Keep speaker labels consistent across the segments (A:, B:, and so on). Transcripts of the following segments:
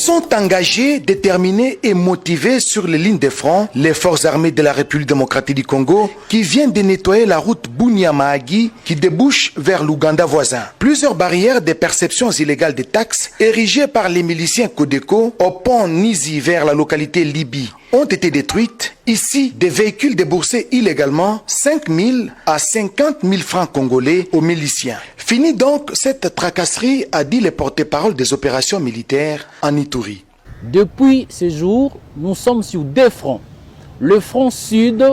A: sont engagés, déterminés et motivés sur les lignes de front les forces armées de la République démocratique du Congo qui viennent de nettoyer la route Bunia-Mahagi qui débouche vers l'Ouganda voisin. Plusieurs barrières de perceptions illégales des taxes érigées par les miliciens Codeco au pont Nizi vers la localité Libi ont été détruites. Ici, des véhicules déboursés illégalement 5 000 à 50 000 francs congolais aux miliciens. Fini donc cette tracasserie, a dit le porte-parole des opérations militaires en Ituri.
B: Depuis ce jour, nous sommes sur deux fronts. Le front sud,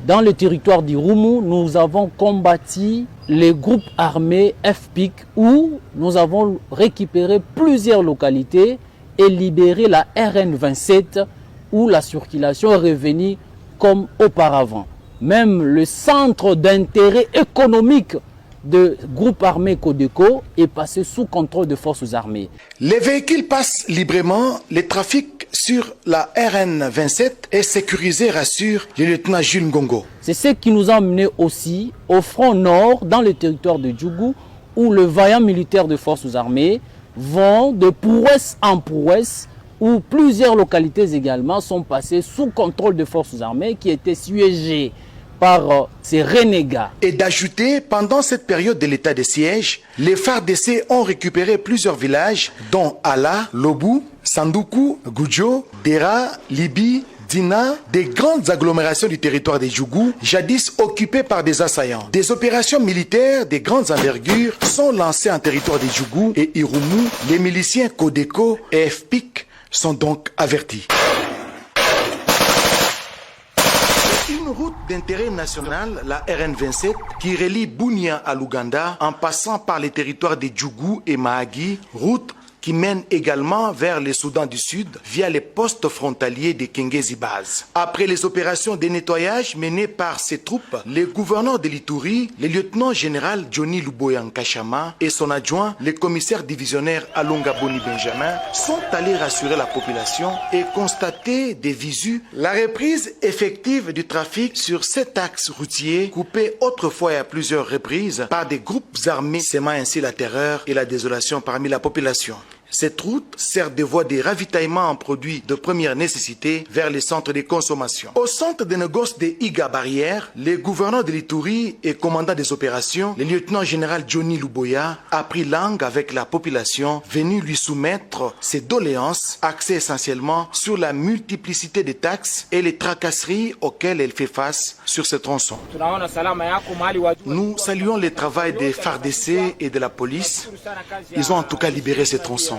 B: dans le territoire d'Irumu, nous avons combattu les groupes armés FPIC où nous avons récupéré plusieurs localités et libéré la RN27 où la circulation est revenue comme auparavant. Même le centre d'intérêt économique de groupe armé Codeco est passé sous contrôle de forces armées.
A: Les véhicules passent librement, le trafic sur la RN27 est sécurisé, rassure le lieutenant Jules Ngongo.
B: C'est ce qui nous a amené aussi au front nord, dans le territoire de Djougou, où le vaillant militaire de forces armées vont de prouesse en prouesse, où plusieurs localités également sont passées sous contrôle de forces armées qui étaient siégées par ces renégats.
A: Et d'ajouter, pendant cette période de l'état de siège, les FARDC ont récupéré plusieurs villages, dont Ala, Lobu, Sanduku, Gudjo, Dera, Libi, Dina, des grandes agglomérations du territoire des Djougou, jadis occupées par des assaillants. Des opérations militaires de grandes envergures sont lancées en territoire des Djougou et Irumu. Les miliciens Codeco et FPIC sont donc avertis. Une route d'intérêt national, la RN27, qui relie Bunia à l'Ouganda en passant par les territoires de Djougou et Mahagi, route qui mène également vers le Soudan du Sud via les postes frontaliers de Kengezi Base. Après les opérations de nettoyage menées par ces troupes, le gouverneur de l'Ituri, le lieutenant général Johnny Luboya Nkashama et son adjoint, le commissaire divisionnaire Alonga Boni Benjamin, sont allés rassurer la population et constater des visus la reprise effective du trafic sur cet axe routier coupé autrefois et à plusieurs reprises par des groupes armés, sémant ainsi la terreur et la désolation parmi la population. Cette route sert de voie de ravitaillement en produits de première nécessité vers les centres de consommation. Au centre de négoce de Iga Barrière, le gouverneur de l'Ituri et commandant des opérations, le lieutenant général Johnny Luboya, a pris langue avec la population venue lui soumettre ses doléances axées essentiellement sur la multiplicité des taxes et les tracasseries auxquelles elle fait face sur ce tronçon. Nous saluons le travail des FARDC et de la police. Ils ont en tout cas libéré ce tronçon.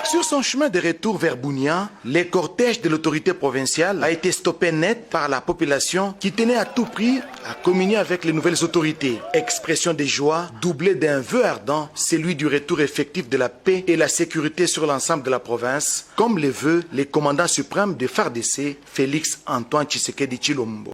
A: Sur son chemin de retour vers Bunia, le cortège de l'autorité provinciale a été stoppé net par la population qui tenait à tout prix à communier avec les nouvelles autorités. Expression de joie doublée d'un vœu ardent, celui du retour effectif de la paix et la sécurité sur l'ensemble de la province, comme le veut le commandant suprême de FARDC, Félix Antoine Tshisekedi Tshilombo.